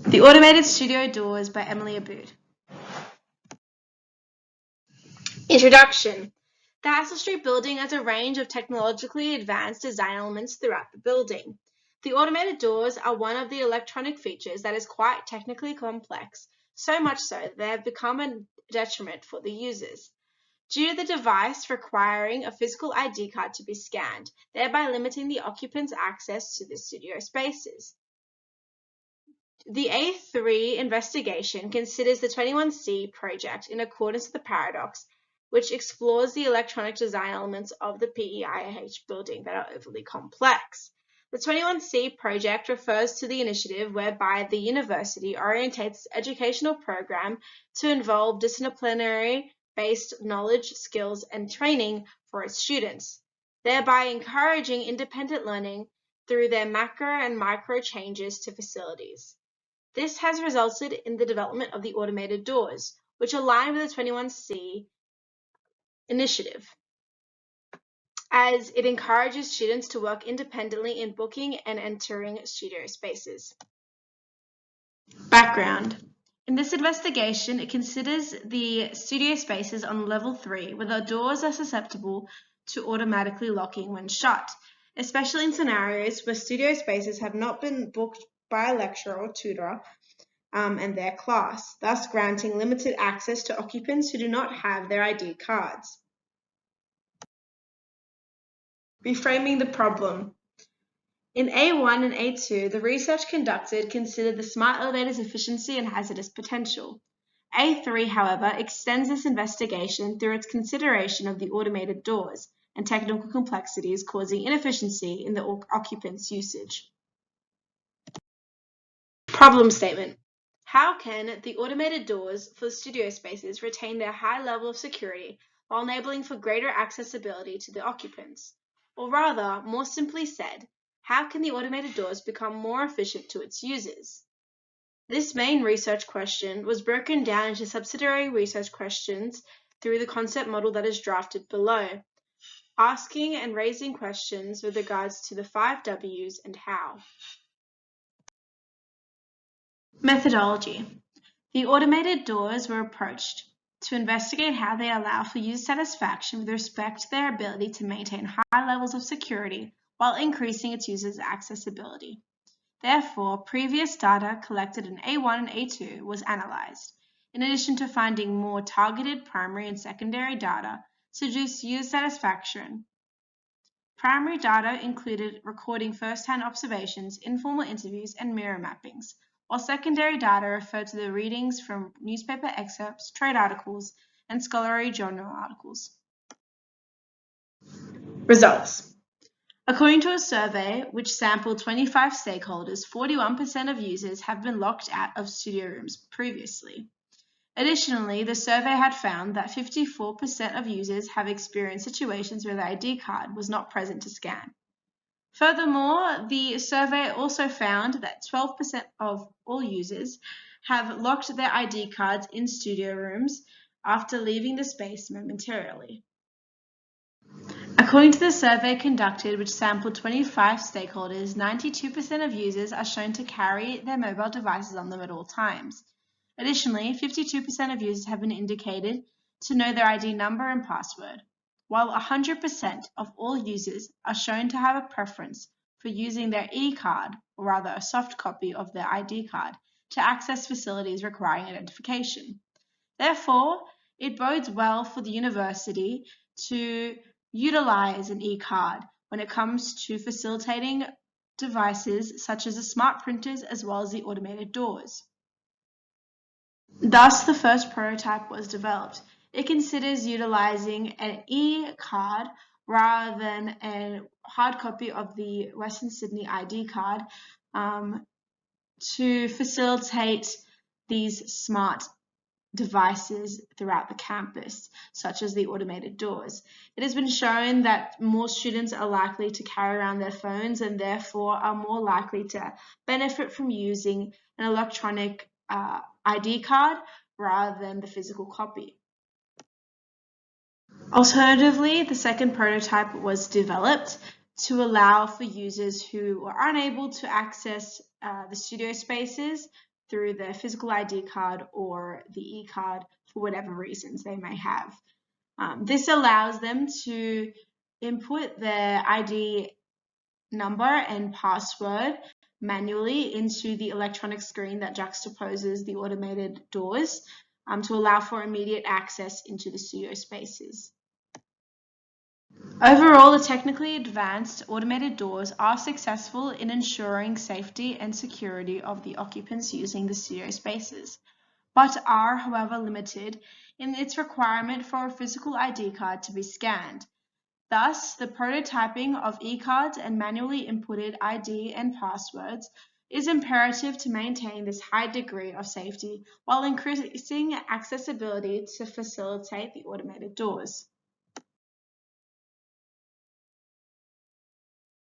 The Automated Studio Doors by Amelie Abboud. Introduction. The Hassel Street building has a range of technologically advanced design elements throughout the building. The automated doors are one of the electronic features that is quite technically complex, so much so that they have become a detriment for the users, due to the device requiring a physical ID card to be scanned, thereby limiting the occupants' access to the studio spaces. The A3 investigation considers the 21C project in accordance with the paradox, which explores the electronic design elements of the PEIH building that are overly complex. The 21C project refers to the initiative whereby the university orientates its educational program to involve disciplinary-based knowledge, skills, and training for its students, thereby encouraging independent learning through their macro and micro changes to facilities. This has resulted in the development of the automated doors, which align with the 21C initiative, as it encourages students to work independently in booking and entering studio spaces. Background. In this investigation, it considers the studio spaces on level 3 where the doors are susceptible to automatically locking when shut, especially in scenarios where studio spaces have not been booked by a lecturer or tutor and their class, thus granting limited access to occupants who do not have their ID cards. Reframing the problem. In A1 and A2, the research conducted considered the smart elevator's efficiency and hazardous potential. A3, however, extends this investigation through its consideration of the automated doors and technical complexities causing inefficiency in the occupants' usage. Problem statement. How can the automated doors for studio spaces retain their high level of security while enabling for greater accessibility to the occupants? Or rather, more simply said, how can the automated doors become more efficient to its users? This main research question was broken down into subsidiary research questions through the concept model that is drafted below, asking and raising questions with regards to the 5 W's and how. Methodology. The automated doors were approached to investigate how they allow for user satisfaction with respect to their ability to maintain high levels of security while increasing its users' accessibility. Therefore, previous data collected in A1 and A2 was analyzed, in addition to finding more targeted primary and secondary data to reduce user satisfaction. Primary data included recording first-hand observations, informal interviews, and mirror mappings, while secondary data referred to the readings from newspaper excerpts, trade articles, and scholarly journal articles. Results. According to a survey which sampled 25 stakeholders, 41% of users have been locked out of studio rooms previously. Additionally, the survey had found that 54% of users have experienced situations where the ID card was not present to scan. Furthermore, the survey also found that 12% of all users have locked their ID cards in studio rooms after leaving the space momentarily. According to the survey conducted, which sampled 25 stakeholders, 92% of users are shown to carry their mobile devices on them at all times. Additionally, 52% of users have been indicated to know their ID number and password, while 100% of all users are shown to have a preference for using their e-card, or rather a soft copy of their ID card, to access facilities requiring identification. Therefore, it bodes well for the university to utilize an e-card when it comes to facilitating devices such as the smart printers as well as the automated doors. Thus, the first prototype was developed. It considers utilizing an e-card rather than a hard copy of the Western Sydney ID card to facilitate these smart devices throughout the campus, such as the automated doors. It has been shown that more students are likely to carry around their phones and therefore are more likely to benefit from using an electronic ID card rather than the physical copy. Alternatively, the second prototype was developed to allow for users who are unable to access the studio spaces through the physical ID card or the e-card for whatever reasons they may have. This allows them to input their ID number and password manually into the electronic screen that juxtaposes the automated doors to allow for immediate access into the studio spaces. Overall, the technically advanced automated doors are successful in ensuring safety and security of the occupants using the studio spaces, but are, however, limited in its requirement for a physical ID card to be scanned. Thus, the prototyping of e-cards and manually inputted ID and passwords is imperative to maintain this high degree of safety while increasing accessibility to facilitate the automated doors.